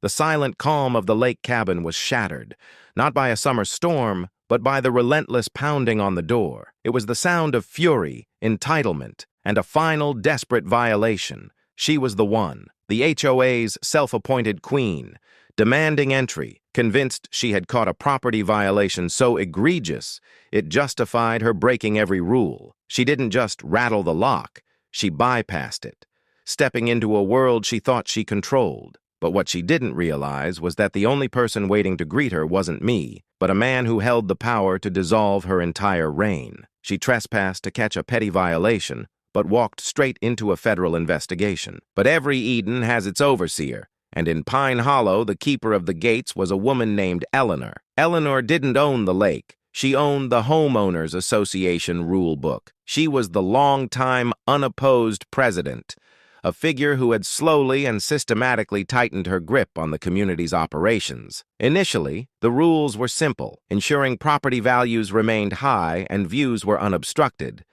The silent calm of the lake cabin was shattered, not by a summer storm, but by the relentless pounding on the door. It was the sound of fury, entitlement, and a final desperate violation. She was the one, the HOA's self-appointed queen, demanding entry, convinced she had caught a property violation so egregious it justified her breaking every rule. She didn't just rattle the lock, she bypassed it, stepping into a world she thought she controlled. But what she didn't realize was that the only person waiting to greet her wasn't me, but a man who held the power to dissolve her entire reign. She trespassed to catch a petty violation, but walked straight into a federal investigation. But every Eden has its overseer, and in Pine Hollow, the keeper of the gates was a woman named Eleanor. Eleanor didn't own the lake. She owned the Homeowners Association rule book. She was the long-time, unopposed president, a figure who had slowly and systematically tightened her grip on the community's operations. Initially, the rules were simple, ensuring property values remained high and views were unobstructed.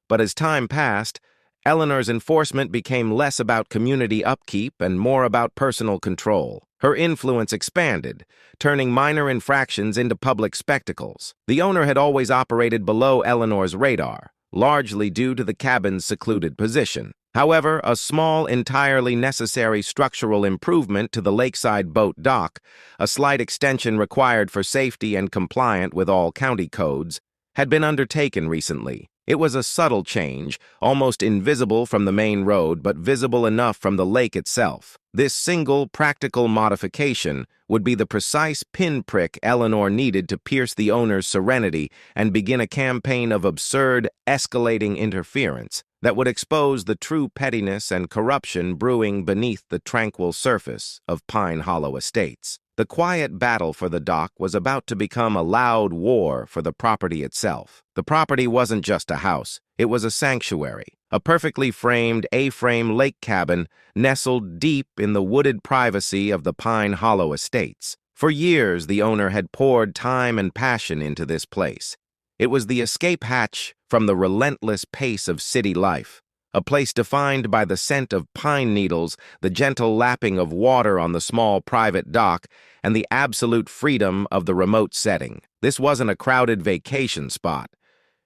But as time passed, Eleanor's enforcement became less about community upkeep and more about personal control. Her influence expanded, turning minor infractions into public spectacles. The owner had always operated below Eleanor's radar, largely due to the cabin's secluded position. However, a small, entirely necessary structural improvement to the lakeside boat dock, a slight extension required for safety and compliant with all county codes, had been undertaken recently. It was a subtle change, almost invisible from the main road, but visible enough from the lake itself. This single, practical modification would be the precise pinprick Eleanor needed to pierce the owner's serenity and begin a campaign of absurd, escalating interference that would expose the true pettiness and corruption brewing beneath the tranquil surface of Pine Hollow Estates. The quiet battle for the dock was about to become a loud war for the property itself. The property wasn't just a house, it was a sanctuary, a perfectly framed A-frame lake cabin nestled deep in the wooded privacy of the Pine Hollow Estates. For years, the owner had poured time and passion into this place. It was the escape hatch from the relentless pace of city life, a place defined by the scent of pine needles, the gentle lapping of water on the small private dock, and the absolute freedom of the remote setting. This wasn't a crowded vacation spot.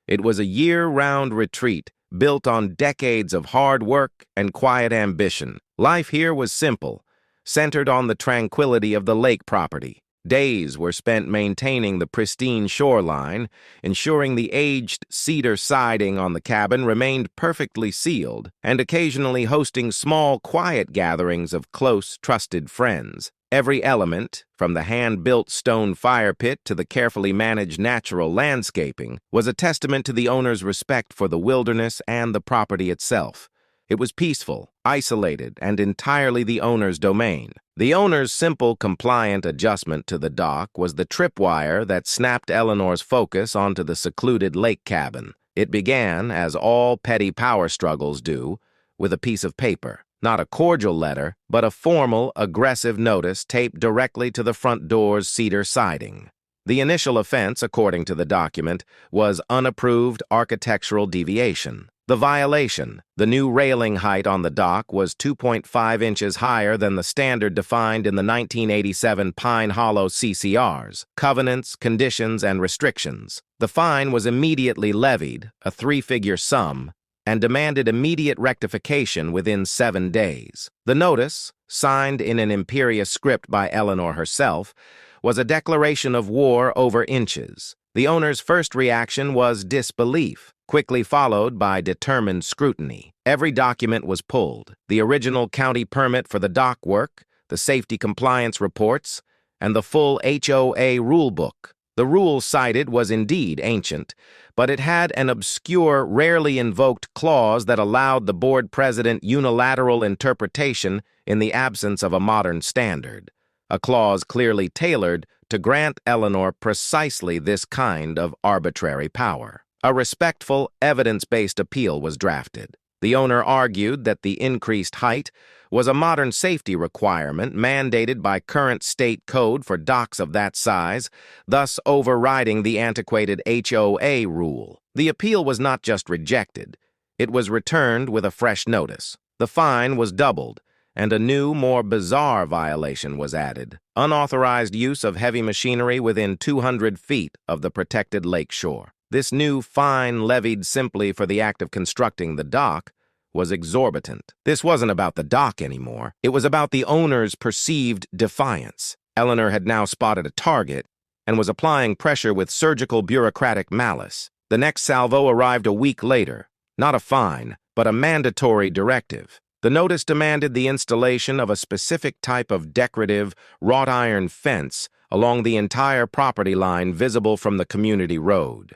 It was a year-round retreat built on decades of hard work and quiet ambition. Life here was simple, centered on the tranquility of the lake property. Days were spent maintaining the pristine shoreline, ensuring the aged cedar siding on the cabin remained perfectly sealed, and occasionally hosting small, quiet gatherings of close, trusted friends. Every element, from the hand-built stone fire pit to the carefully managed natural landscaping, was a testament to the owner's respect for the wilderness and the property itself. It was peaceful, isolated, and entirely the owner's domain. The owner's simple, compliant adjustment to the dock was the tripwire that snapped Eleanor's focus onto the secluded lake cabin. It began, as all petty power struggles do, with a piece of paper. Not a cordial letter, but a formal, aggressive notice taped directly to the front door's cedar siding. The initial offense, according to the document, was unapproved architectural deviation. The violation, the new railing height on the dock, was 2.5 inches higher than the standard defined in the 1987 Pine Hollow CCRs, covenants, conditions, and restrictions. The fine was immediately levied, a three-figure sum, and demanded immediate rectification within 7 days. The notice, signed in an imperious script by Eleanor herself, was a declaration of war over inches. The owner's first reaction was disbelief, quickly followed by determined scrutiny. Every document was pulled: the original county permit for the dock work, the safety compliance reports, and the full HOA rulebook. The rule cited was indeed ancient, but it had an obscure, rarely invoked clause that allowed the board president unilateral interpretation in the absence of a modern standard. A clause clearly tailored to grant Eleanor precisely this kind of arbitrary power. A respectful, evidence-based appeal was drafted. The owner argued that the increased height was a modern safety requirement mandated by current state code for docks of that size, thus overriding the antiquated HOA rule. The appeal was not just rejected, it was returned with a fresh notice. The fine was doubled, and a new, more bizarre violation was added: unauthorized use of heavy machinery within 200 feet of the protected lake shore. This new fine, levied simply for the act of constructing the dock, was exorbitant. This wasn't about the dock anymore. It was about the owner's perceived defiance. Eleanor had now spotted a target and was applying pressure with surgical bureaucratic malice. The next salvo arrived a week later. Not a fine, but a mandatory directive. The notice demanded the installation of a specific type of decorative, wrought iron fence along the entire property line visible from the community road.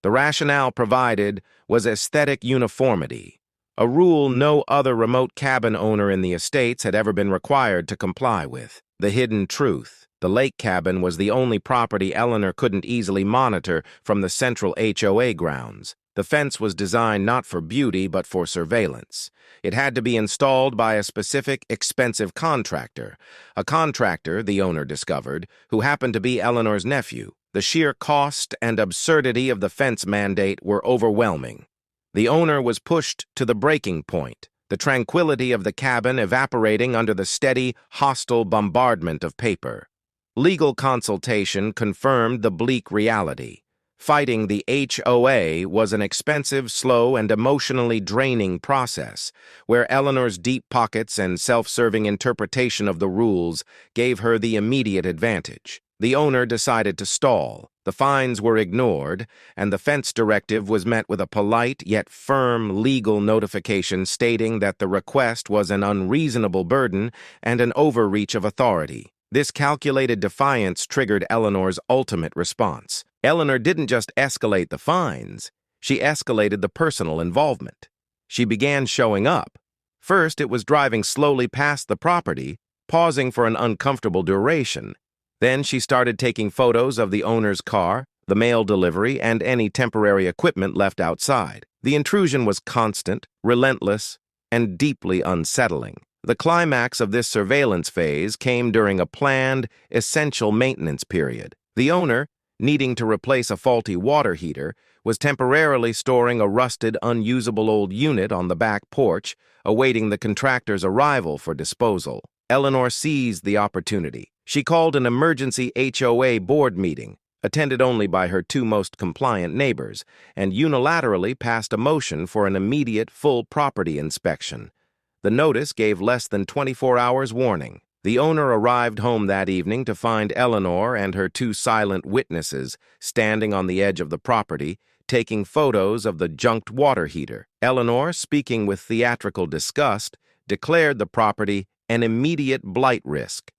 The rationale provided was aesthetic uniformity, a rule no other remote cabin owner in the estates had ever been required to comply with. The hidden truth: the lake cabin was the only property Eleanor couldn't easily monitor from the central HOA grounds. The fence was designed not for beauty but for surveillance. It had to be installed by a specific, expensive contractor, a contractor, the owner discovered, who happened to be Eleanor's nephew. The sheer cost and absurdity of the fence mandate were overwhelming. The owner was pushed to the breaking point, the tranquility of the cabin evaporating under the steady, hostile bombardment of paper. Legal consultation confirmed the bleak reality. Fighting the HOA was an expensive, slow, and emotionally draining process, where Eleanor's deep pockets and self-serving interpretation of the rules gave her the immediate advantage. The owner decided to stall. The fines were ignored, and the fence directive was met with a polite yet firm legal notification stating that the request was an unreasonable burden and an overreach of authority. This calculated defiance triggered Eleanor's ultimate response. Eleanor didn't just escalate the fines, she escalated the personal involvement. She began showing up. First, it was driving slowly past the property, pausing for an uncomfortable duration. Then she started taking photos of the owner's car, the mail delivery, and any temporary equipment left outside. The intrusion was constant, relentless, and deeply unsettling. The climax of this surveillance phase came during a planned, essential maintenance period. The owner, needing to replace a faulty water heater, was temporarily storing a rusted, unusable old unit on the back porch, awaiting the contractor's arrival for disposal. Eleanor seized the opportunity. She called an emergency HOA board meeting, attended only by her two most compliant neighbors, and unilaterally passed a motion for an immediate full property inspection. The notice gave less than 24 hours warning. The owner arrived home that evening to find Eleanor and her two silent witnesses standing on the edge of the property, taking photos of the junked water heater. Eleanor, speaking with theatrical disgust, declared the property an immediate blight risk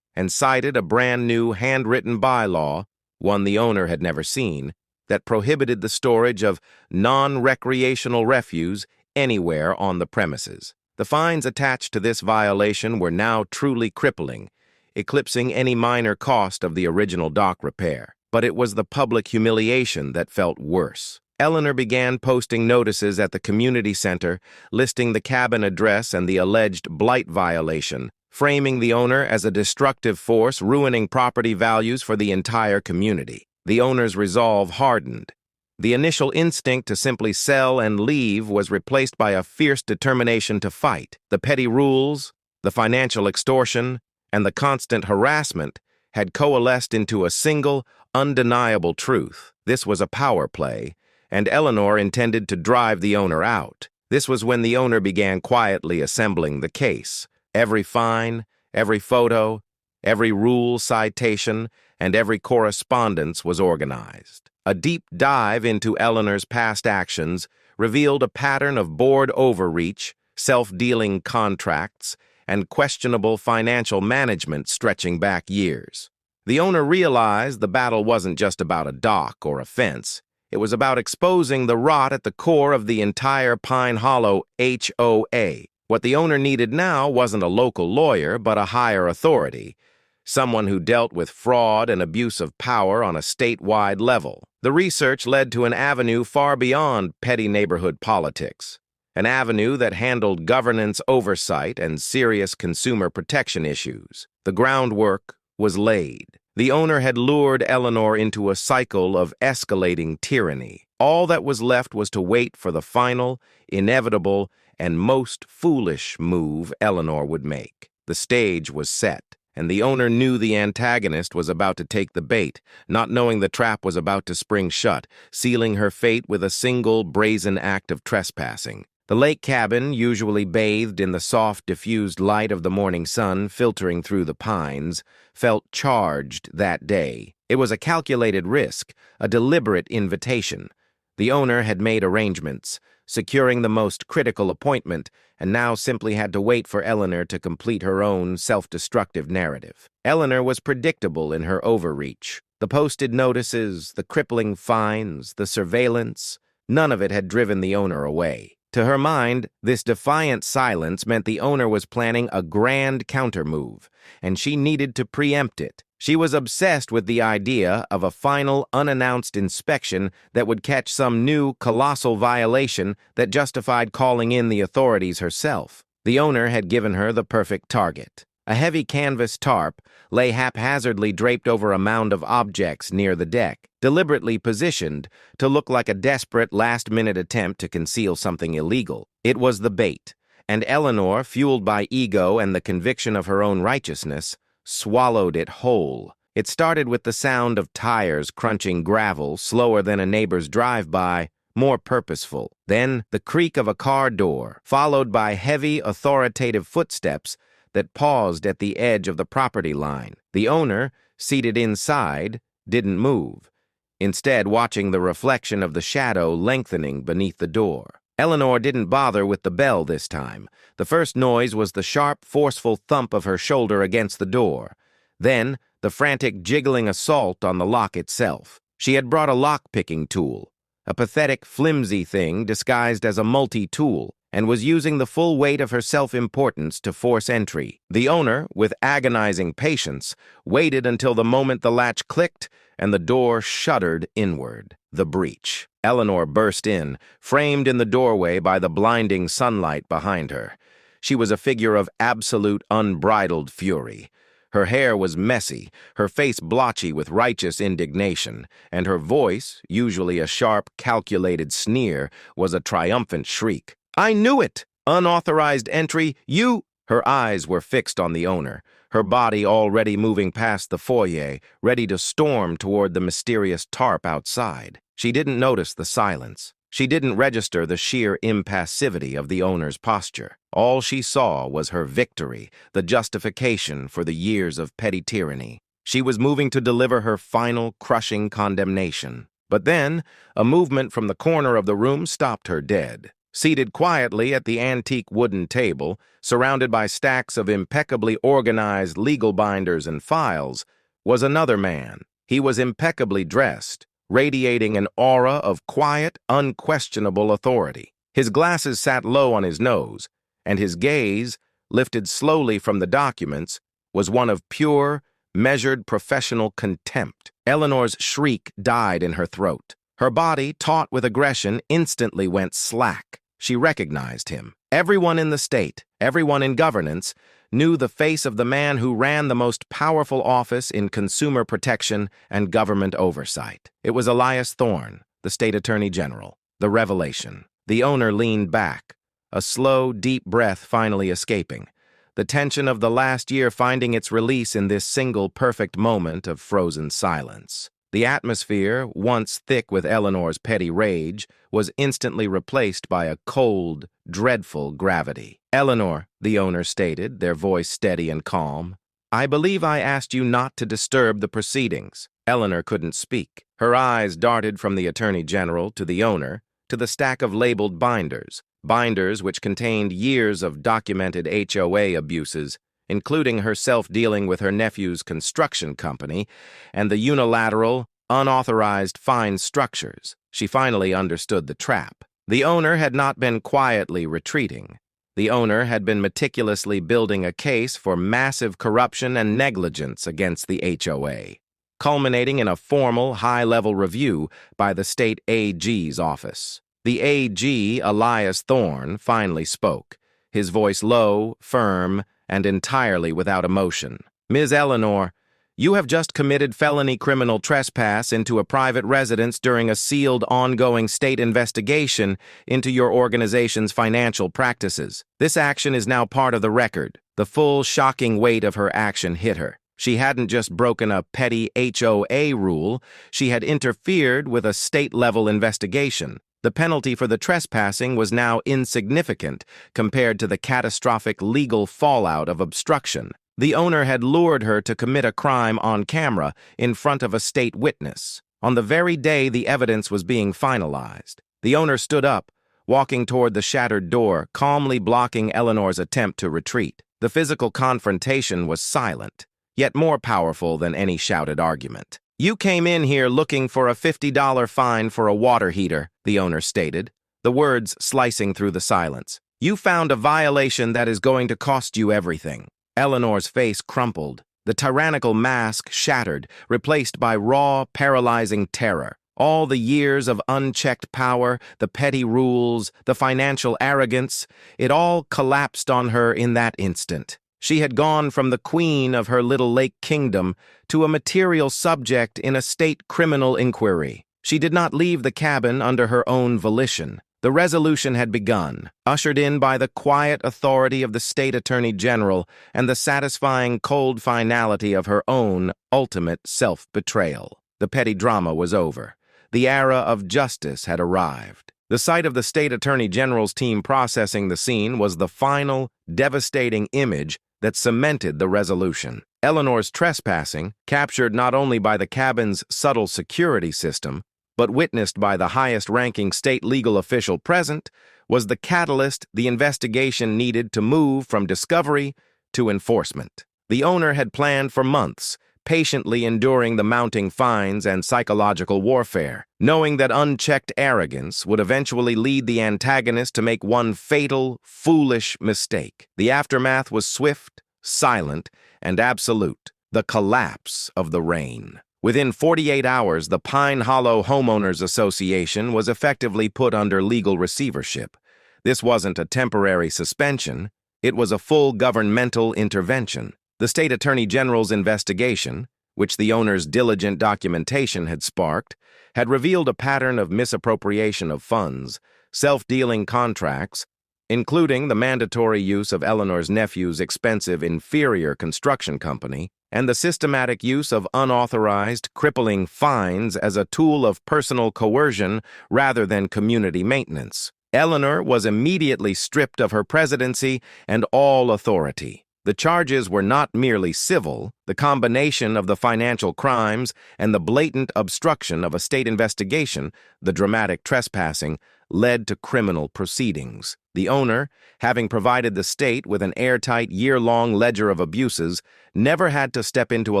and cited a brand-new handwritten bylaw, one the owner had never seen, that prohibited the storage of non-recreational refuse anywhere on the premises. The fines attached to this violation were now truly crippling, eclipsing any minor cost of the original dock repair. But it was the public humiliation that felt worse. Eleanor began posting notices at the community center, listing the cabin address and the alleged blight violation, framing the owner as a destructive force ruining property values for the entire community. The owner's resolve hardened. The initial instinct to simply sell and leave was replaced by a fierce determination to fight. The petty rules, the financial extortion, and the constant harassment had coalesced into a single, undeniable truth. This was a power play, and Eleanor intended to drive the owner out. This was when the owner began quietly assembling the case. Every fine, every photo, every rule citation, and every correspondence was organized. A deep dive into Eleanor's past actions revealed a pattern of board overreach, self-dealing contracts, and questionable financial management stretching back years. The owner realized the battle wasn't just about a dock or a fence. It was about exposing the rot at the core of the entire Pine Hollow HOA. What the owner needed now wasn't a local lawyer, but a higher authority, someone who dealt with fraud and abuse of power on a statewide level. The research led to an avenue far beyond petty neighborhood politics, an avenue that handled governance oversight and serious consumer protection issues. The groundwork was laid. The owner had lured Eleanor into a cycle of escalating tyranny. All that was left was to wait for the final, inevitable, and most foolish move Eleanor would make. The stage was set, and the owner knew the antagonist was about to take the bait, not knowing the trap was about to spring shut, sealing her fate with a single brazen act of trespassing. The lake cabin, usually bathed in the soft, diffused light of the morning sun filtering through the pines, felt charged that day. It was a calculated risk, a deliberate invitation. The owner had made arrangements, securing the most critical appointment, and now simply had to wait for Eleanor to complete her own self-destructive narrative. Eleanor was predictable in her overreach. The posted notices, the crippling fines, the surveillance, none of it had driven the owner away. To her mind, this defiant silence meant the owner was planning a grand countermove, and she needed to preempt it. She was obsessed with the idea of a final, unannounced inspection that would catch some new, colossal violation that justified calling in the authorities herself. The owner had given her the perfect target. A heavy canvas tarp lay haphazardly draped over a mound of objects near the deck, deliberately positioned to look like a desperate last-minute attempt to conceal something illegal. It was the bait, and Eleanor, fueled by ego and the conviction of her own righteousness, swallowed it whole. It started with the sound of tires crunching gravel, slower than a neighbor's drive-by, more purposeful. Then the creak of a car door, followed by heavy, authoritative footsteps that paused at the edge of the property line. The owner, seated inside, didn't move, instead watching the reflection of the shadow lengthening beneath the door. Eleanor didn't bother with the bell this time. The first noise was the sharp, forceful thump of her shoulder against the door. Then, the frantic jiggling assault on the lock itself. She had brought a lock-picking tool, a pathetic, flimsy thing disguised as a multi-tool, and was using the full weight of her self-importance to force entry. The owner, with agonizing patience, waited until the moment the latch clicked and the door shuddered inward. The breach. Eleanor burst in, framed in the doorway by the blinding sunlight behind her. She was a figure of absolute, unbridled fury. Her hair was messy, her face blotchy with righteous indignation, and her voice, usually a sharp, calculated sneer, was a triumphant shriek. "I knew it! Unauthorized entry, you—" Her eyes were fixed on the owner, her body already moving past the foyer, ready to storm toward the mysterious tarp outside. She didn't notice the silence. She didn't register the sheer impassivity of the owner's posture. All she saw was her victory, the justification for the years of petty tyranny. She was moving to deliver her final, crushing condemnation. But then, a movement from the corner of the room stopped her dead. Seated quietly at the antique wooden table, surrounded by stacks of impeccably organized legal binders and files, was another man. He was impeccably dressed, radiating an aura of quiet, unquestionable authority. His glasses sat low on his nose, and his gaze, lifted slowly from the documents, was one of pure, measured professional contempt. Eleanor's shriek died in her throat. Her body, taut with aggression, instantly went slack. She recognized him. Everyone in the state, everyone in governance, knew the face of the man who ran the most powerful office in consumer protection and government oversight. It was Elias Thorne, the state attorney general. The revelation. The owner leaned back, a slow, deep breath finally escaping, the tension of the last year finding its release in this single perfect moment of frozen silence. The atmosphere, once thick with Eleanor's petty rage, was instantly replaced by a cold, dreadful gravity. "Eleanor," the owner stated, their voice steady and calm, "I believe I asked you not to disturb the proceedings." Eleanor couldn't speak. Her eyes darted from the attorney general to the owner, to the stack of labeled binders which contained years of documented HOA abuses, including herself dealing with her nephew's construction company, and the unilateral, unauthorized fine structures. She finally understood the trap. The owner had not been quietly retreating. The owner had been meticulously building a case for massive corruption and negligence against the HOA, culminating in a formal, high-level review by the state AG's office. The AG, Elias Thorne, finally spoke, his voice low, firm, and entirely without emotion. "Ms. Eleanor, You have just committed felony criminal trespass into a private residence during a sealed ongoing state investigation into your organization's financial practices. This action is now part of the record. The full, shocking weight of her action hit her. She hadn't just broken a petty HOA rule, she had interfered with a state-level investigation. The penalty for the trespassing was now insignificant compared to the catastrophic legal fallout of obstruction. The owner had lured her to commit a crime on camera in front of a state witness. On the very day the evidence was being finalized, the owner stood up, walking toward the shattered door, calmly blocking Eleanor's attempt to retreat. The physical confrontation was silent, yet more powerful than any shouted argument. "You came in here looking for a $50 fine for a water heater," the owner stated, the words slicing through the silence. "You found a violation that is going to cost you everything." Eleanor's face crumpled. The tyrannical mask shattered, replaced by raw, paralyzing terror. All the years of unchecked power, the petty rules, the financial arrogance, it all collapsed on her in that instant. She had gone from the queen of her little lake kingdom to a material subject in a state criminal inquiry. She did not leave the cabin under her own volition. The resolution had begun, ushered in by the quiet authority of the state attorney general and the satisfying cold finality of her own ultimate self-betrayal. The petty drama was over. The era of justice had arrived. The sight of the state attorney general's team processing the scene was the final, devastating image that cemented the resolution. Eleanor's trespassing, captured not only by the cabin's subtle security system, but witnessed by the highest-ranking state legal official present, was the catalyst the investigation needed to move from discovery to enforcement. The owner had planned for months, patiently enduring the mounting fines and psychological warfare, knowing that unchecked arrogance would eventually lead the antagonist to make one fatal, foolish mistake. The aftermath was swift, silent, and absolute: the collapse of the reign. Within 48 hours, the Pine Hollow Homeowners Association was effectively put under legal receivership. This wasn't a temporary suspension, it was a full governmental intervention. The state attorney general's investigation, which the owner's diligent documentation had sparked, had revealed a pattern of misappropriation of funds, self-dealing contracts, including the mandatory use of Eleanor's nephew's expensive inferior construction company, and the systematic use of unauthorized, crippling fines as a tool of personal coercion rather than community maintenance. Eleanor was immediately stripped of her presidency and all authority. The charges were not merely civil. The combination of the financial crimes and the blatant obstruction of a state investigation, the dramatic trespassing, led to criminal proceedings. The owner, having provided the state with an airtight year-long ledger of abuses, never had to step into a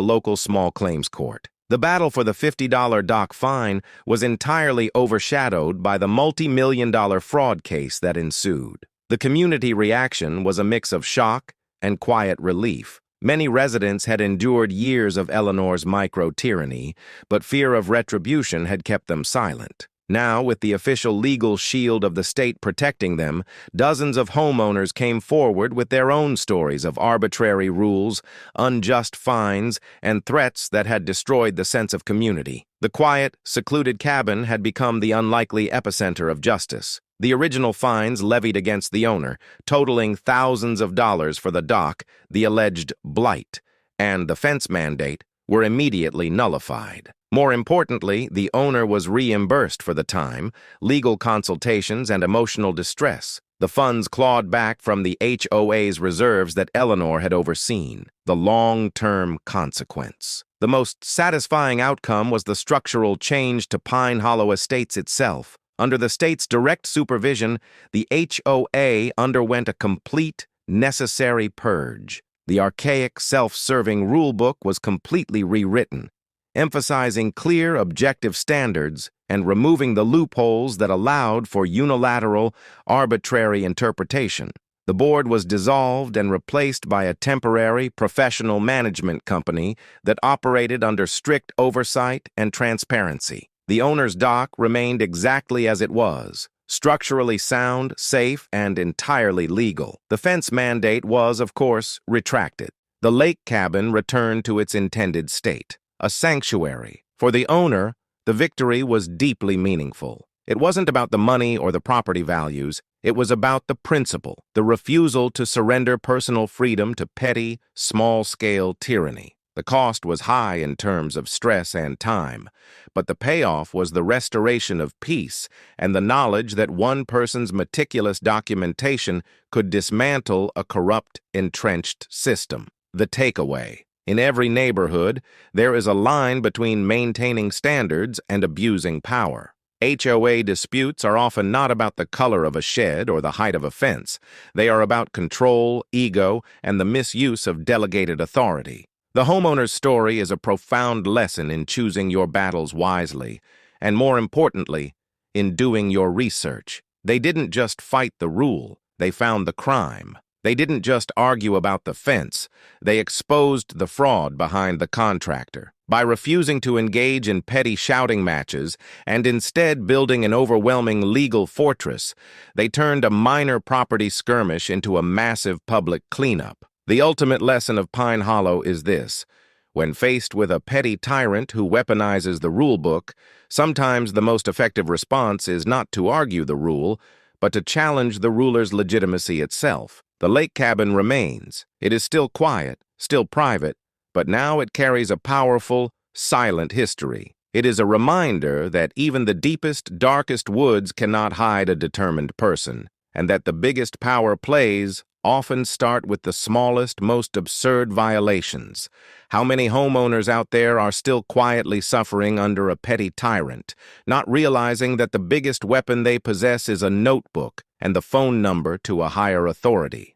local small claims court. The battle for the $50 dock fine was entirely overshadowed by the multi-million-dollar fraud case that ensued. The community reaction was a mix of shock and quiet relief. Many residents had endured years of Eleanor's micro-tyranny, but fear of retribution had kept them silent. Now, with the official legal shield of the state protecting them, dozens of homeowners came forward with their own stories of arbitrary rules, unjust fines, and threats that had destroyed the sense of community. The quiet, secluded cabin had become the unlikely epicenter of justice. The original fines levied against the owner, totaling thousands of dollars for the dock, the alleged blight, and the fence mandate, were immediately nullified. More importantly, the owner was reimbursed for the time, legal consultations, and emotional distress. The funds clawed back from the HOA's reserves that Eleanor had overseen. The long-term consequence. The most satisfying outcome was the structural change to Pine Hollow Estates itself. Under the state's direct supervision, the HOA underwent a complete, necessary purge. The archaic, self-serving rulebook was completely rewritten, emphasizing clear, objective standards and removing the loopholes that allowed for unilateral, arbitrary interpretation. The board was dissolved and replaced by a temporary, professional management company that operated under strict oversight and transparency. The owner's dock remained exactly as it was, structurally sound, safe, and entirely legal. The fence mandate was, of course, retracted. The lake cabin returned to its intended state, a sanctuary. For the owner, the victory was deeply meaningful. It wasn't about the money or the property values. It was about the principle, the refusal to surrender personal freedom to petty, small-scale tyranny. The cost was high in terms of stress and time, but the payoff was the restoration of peace and the knowledge that one person's meticulous documentation could dismantle a corrupt, entrenched system. The takeaway. In every neighborhood, there is a line between maintaining standards and abusing power. HOA disputes are often not about the color of a shed or the height of a fence. They are about control, ego, and the misuse of delegated authority. The homeowner's story is a profound lesson in choosing your battles wisely, and more importantly, in doing your research. They didn't just fight the rule, they found the crime. They didn't just argue about the fence, they exposed the fraud behind the contractor. By refusing to engage in petty shouting matches and instead building an overwhelming legal fortress, they turned a minor property skirmish into a massive public cleanup. The ultimate lesson of Pine Hollow is this: when faced with a petty tyrant who weaponizes the rulebook, sometimes the most effective response is not to argue the rule, but to challenge the ruler's legitimacy itself. The lake cabin remains. It is still quiet, still private, but now it carries a powerful, silent history. It is a reminder that even the deepest, darkest woods cannot hide a determined person, and that the biggest power plays often start with the smallest, most absurd violations. How many homeowners out there are still quietly suffering under a petty tyrant, not realizing that the biggest weapon they possess is a notebook and the phone number to a higher authority?